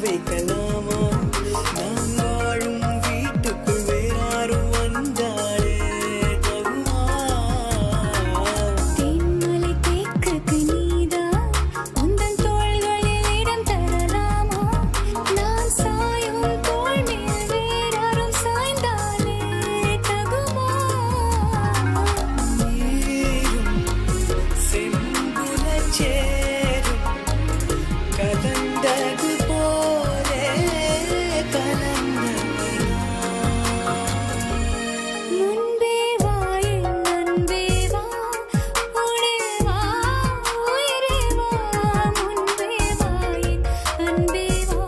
வைக்கலாமா நான் வாழும் வீட்டுக்குள் வேறாரும் வந்தாலே தகுமா தேன்மலை தேக்குக்கு நீதான் உந்தன் தோள்களில் இடம் தரலாமா நான் சாயும் தோள் மேல் வேறாரும் சாய்ந்தாலே தகுமா நீரும் செம்புலச் சேரும் கலந்தது போலே கலந்தவனா முன்பே வா என் அன்பே வா உடே வா உயிரே வா முன்பே வா என் அன்பே வா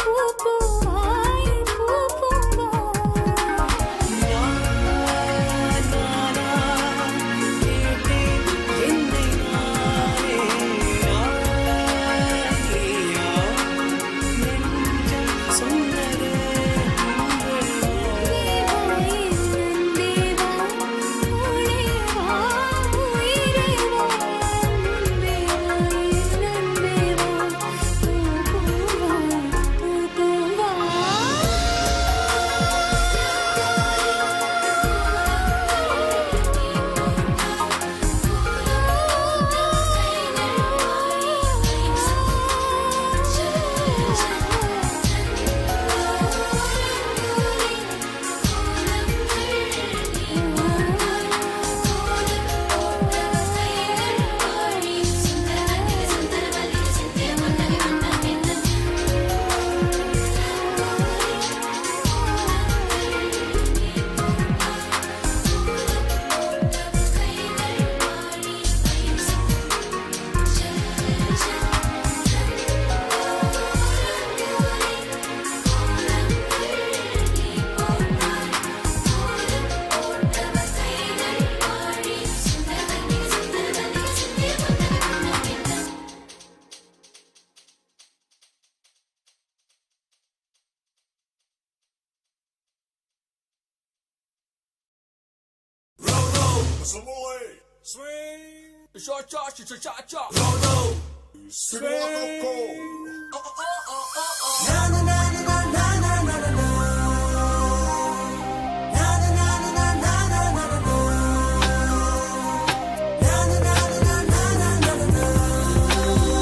பூ பூவாய் பூ பூவா நானா கேட்டேன் என்னை நானே நீயா நெஞ்சம் சொன்னதே Swing, cha-cha, roll, swing, na na na na na na na na na na. Na na na na na na na na na na. Na na na na na na na na na.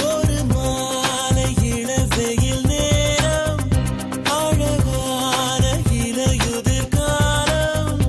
ஒரு மாலை இளவெயில் நேரம் அழகான இலையுதிர் காலம்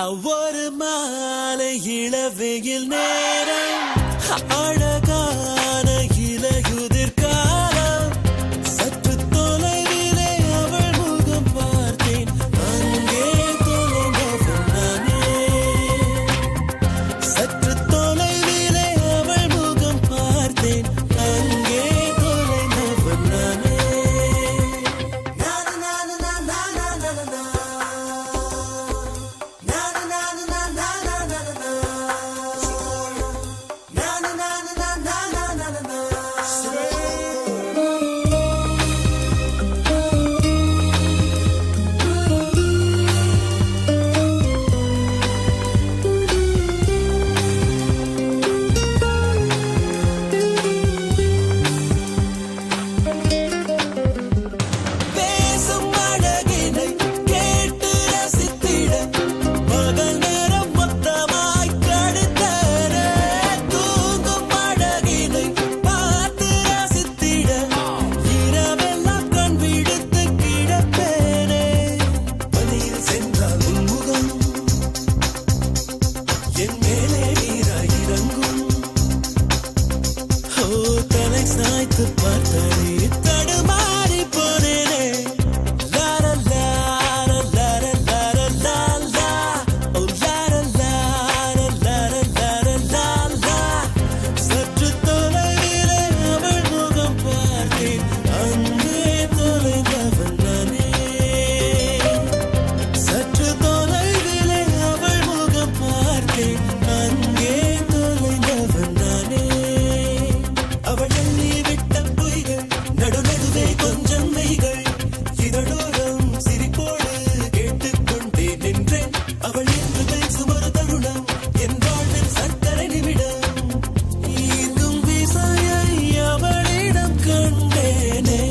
ஒரு மாலை இளவெயில் நேரம் அழகான இலையுதிர் காலம் சற்று தொலைவிலே அவள் முகம் பார்த்தேன் அங்கே தொலைந்தவன் நானே சற்று தொலைவிலே அவள் முகம் பார்த்தேன் அங்கே தொலைந்தவன் நானே பேசும் அழகினை கேட்டு ரசித்திட பகல் நேரம் மொத்தமாய் கழித்தர தூங்கும் அழகினை பார்த்து ரசித்திட இரவெல்லாம் கண் விடுத்து கிடப்பேனே பனியில் சென்றால் உன்முகம் என் மேலே நீராய் இறங்கும் ஓ தலை சாய்த்து பார்த்தாலே தடுமாறி போனேனே லார லார லார லார லாலா ஓ லார லார லார லார லாலா சற்று தொலைவிலே அவள் முகம் பார்த்தேன் அங்கே தொலைந்தவன் நானே சற்று தொலைவிலே அவள் முகம் பார்த்தேன் அங்கே தொலைந்தவன் நானே அவள் எண்ணி விட்ட பொய்கள் நடுநடுவே கொஞ்சம் மெய்கள் இதழோரம் சிரிப்போடு கேட்டுக்கொண்டே நின்றேன் அவள் என்று பேசும் ஒரு தருணம் என் வாழ்வில் சக்கரை நிமிடம் ஈர்க்கும் விசையை அவளிடம் கண்டேனே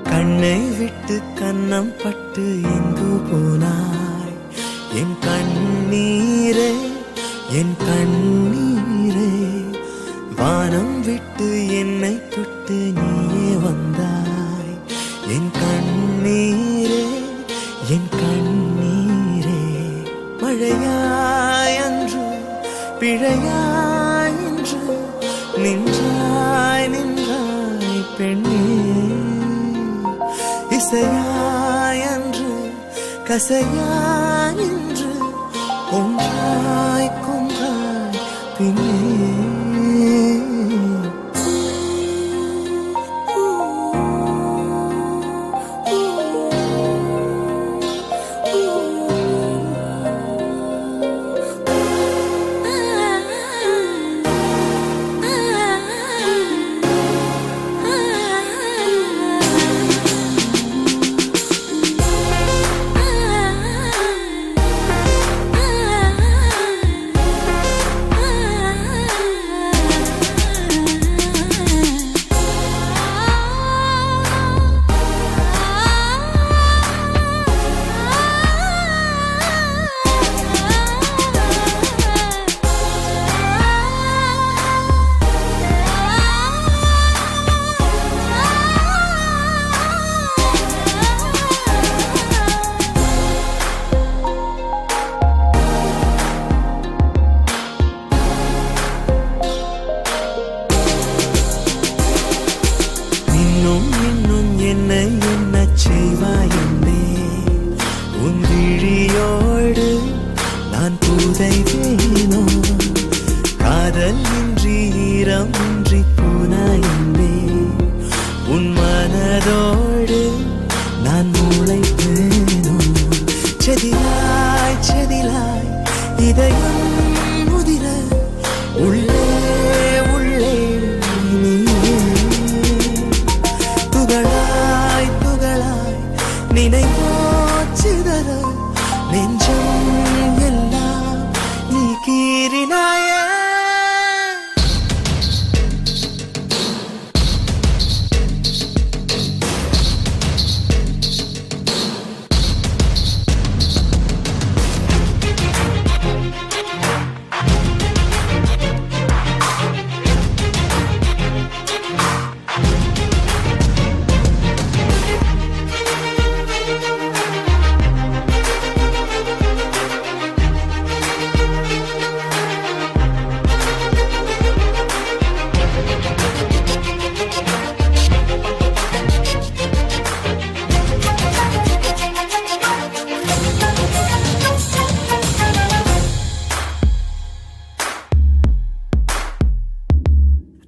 கண்ணை விட்டு கன்னம் பட்டு எங்கு போனாய் என் கண்ணீரே என் கண்ணீரே வானம் விட்டு என்னை தொட்டு நீயே வந்தாய் என் கண்ணீரே என் கண்ணீரே மழையாய் அன்று பிழையாய் என்று நின்றாய் நின்றாய் பெண்ணே இசையாய் அன்று கசையாய் என்று கொன்றாய் கொன்றாய் பின்னே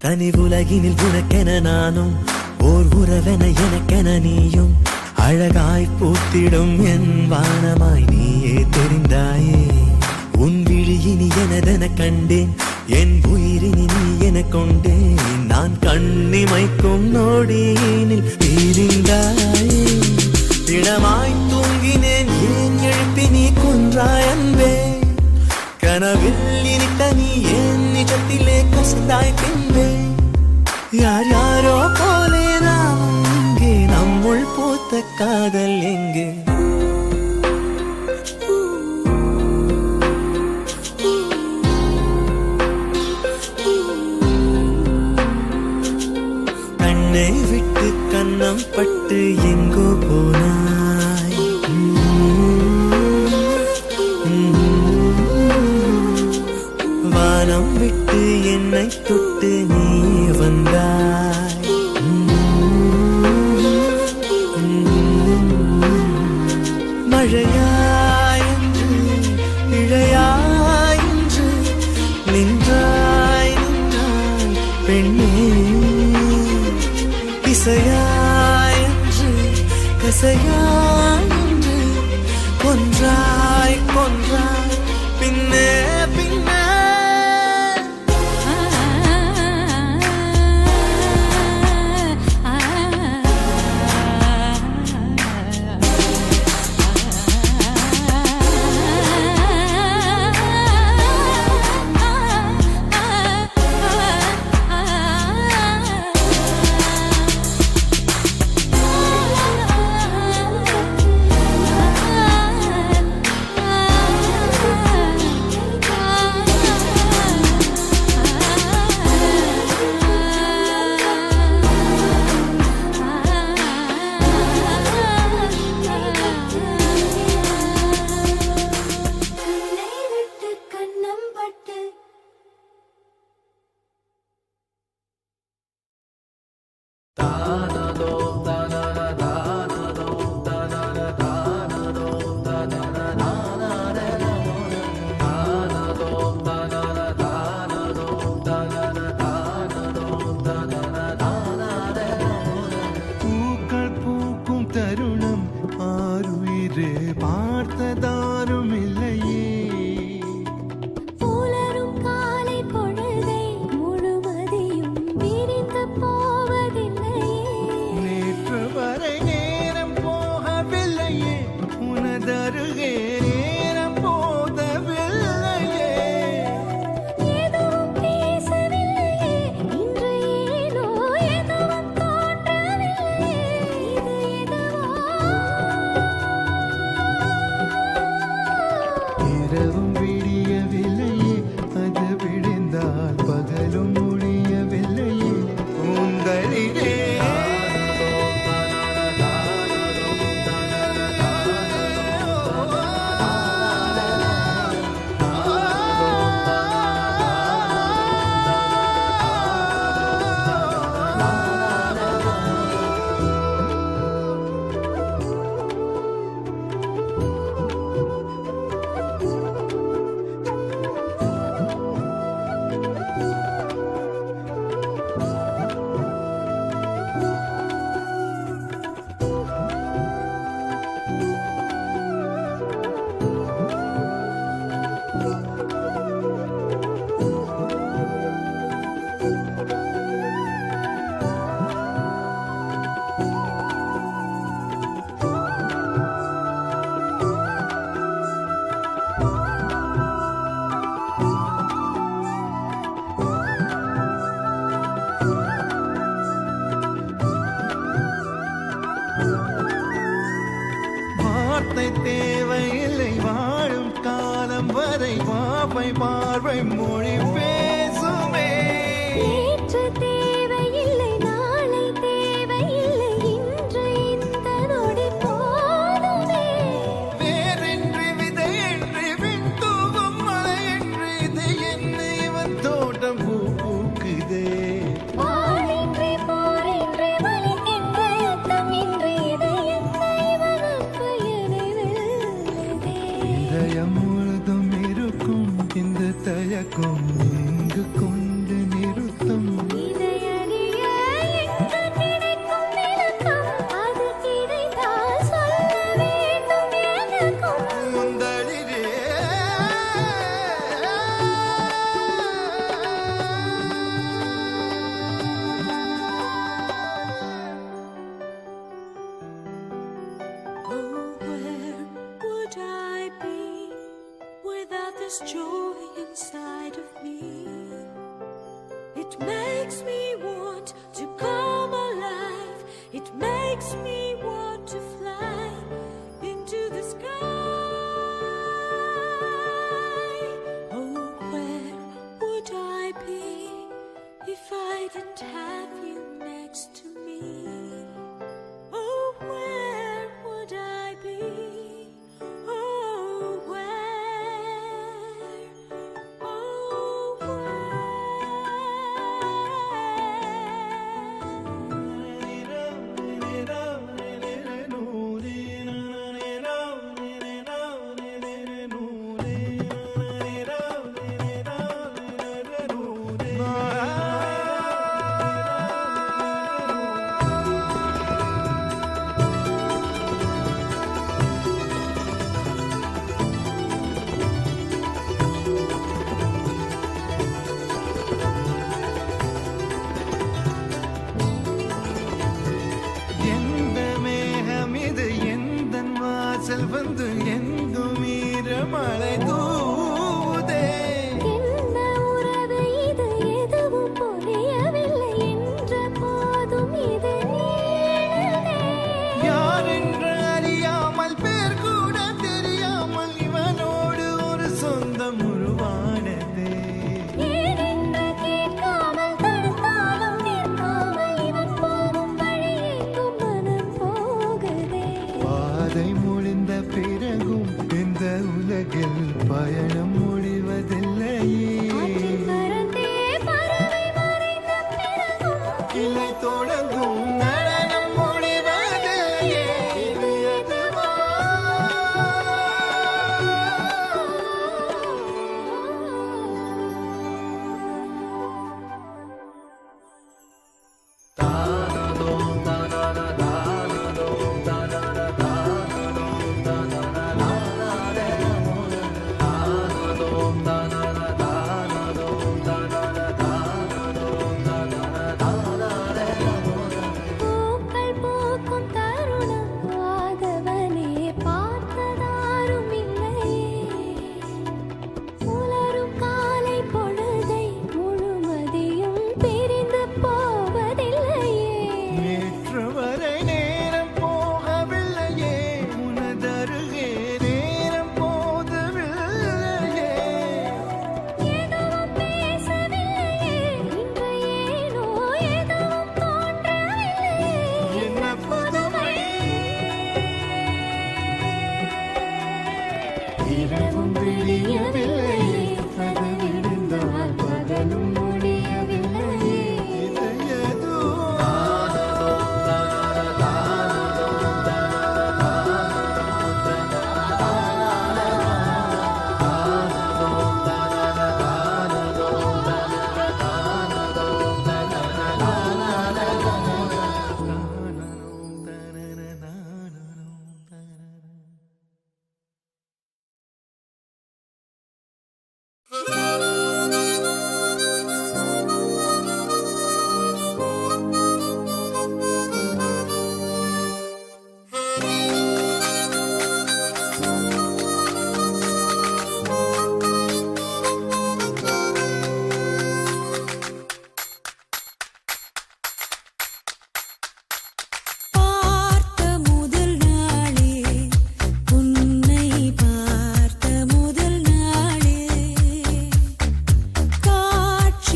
தனி உலகினில் உனக்கென நானும் ஓர் உறவென எனக்கென நீயும் அழகாய் பூத்திடும் என் வானமாய் நீயே தெரிந்தாயே உன் விழியினி எனதென கண்டேன் என் உயிரினி நீ என கொண்டேன் நான் கண்ணிமைக்கும் நொடியினில் பிரிந்தாயே திடமாய் தூங்கினேன் ஏன் எழுப்பி நீ கொன்றாய் அன்பே கனவில் இனித்த நீ ஏன் நிஜத்திலே கசிந்தாய் பின்பே யார் யாரோ போலே நாமும் இங்கே நம்முள் பூத்த காதல் எங்கே கண்ணை விட்டு கண்ணம் பட்டு எங்கோ போனாய் வானம் விட்டு என்னை தொட்டு நீ வந்தாய் மழையாயின்று இழையாயின்று நின்றாய் நின்றாய் பெண்ணே இசையாயின்று கசையாயின்று கொன்றாய் கொன்றாய் பின்னே பின்னே தேவையில்லை வாழும் காலம் வரை வாவை பார்வை மொழி பேசுமே நேற்று தேவையில்லை நாளை தேவையில்லை இன்று இந்த நொடி போதுமே வேறென்று விதையென்று விண்தூவும் மழையென்று இது என்ன இவன் தோட்டம் பூ பூக்குதே வாழின்றி போரின்றி வலிக்கின்ற யுத்தம் இன்றி இது என்ன இவனுக்கு எதிரில்லைதே இதயம் முழுதும் இருக்கும் இந்த தயக்கம் எங்கு கொண்டு நிறுத்தும் இது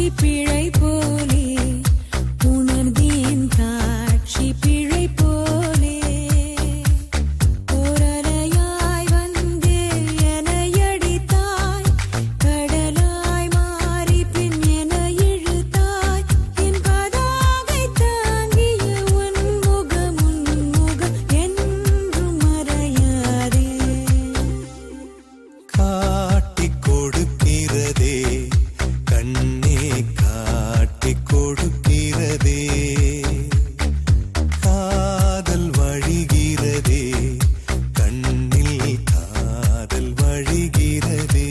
காட்சி பிழை போலே உணர்ந்தேன் காட்சி பிழை போலே ஓரலையாய் வந்து என்னை அடித்தாய் கடலாய் மாறி பின் என்னை இழுத்தாய் என் பதாகை தாங்கிய உன் முகம் என்றும் மறையாதே காட்டிக் கொடுக்கிறதே கண்ணே காட்டிக் கொடுக்கிறதே காதல் வழிகிறதே கண்ணில் காதல் வழிகிறதே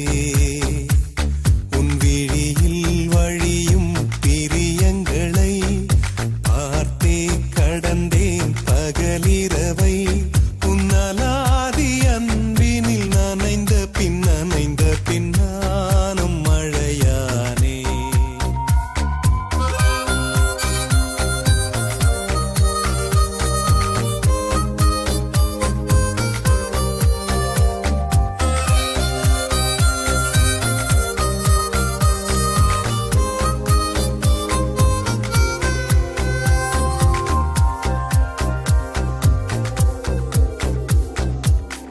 உன் விழியில் வழியும் பிரியங்களை பார்த்தே கடந்தேன் பகலிரவை உன்னலாதி அன்பினில் நனைந்த பின் நானும் மழையானே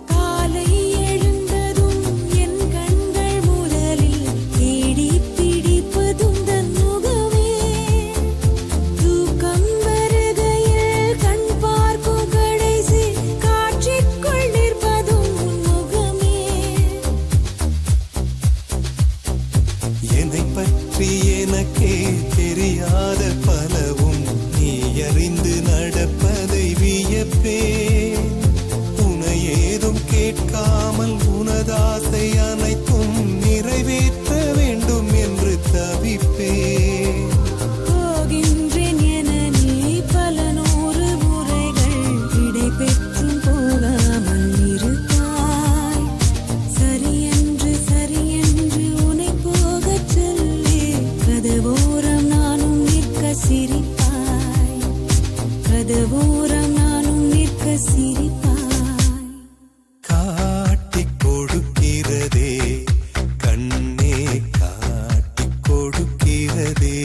காலை எழுந்ததும் என் கண்கள் முதலில் தேடிப் பிடிப்பதும் தன் முகமே தூக்கம் வருகையில் கண் பார்க்கும் கடைசி காட்சிக்குள் நிற்பதும் உன் முகமே என்னை பற்றி எனக்கே தெரியாத பலவும் நீ அறிந்து நடப்பதை வியப்பேன் உனை ஏதும் கேட்காமல் உனதாசை அனைத்தும் நிறைவேற்ற வேண்டும் என்று தவிப்பேன் போகின்றேன் என நீ பல நூறு முறைகள் விடை பெற்றும் போகாமல் இருப்பாய் சரியென்று உன்னை போகச் சொல்லி கதவோரம் நானும் நிற்க சிரிப்பாய் கதவோரம் நானும் நிற்க சிரிப்பாய் காட்டிக் கொடுக்கிறதே கண்ணே காட்டிக் கொடுக்கிறதே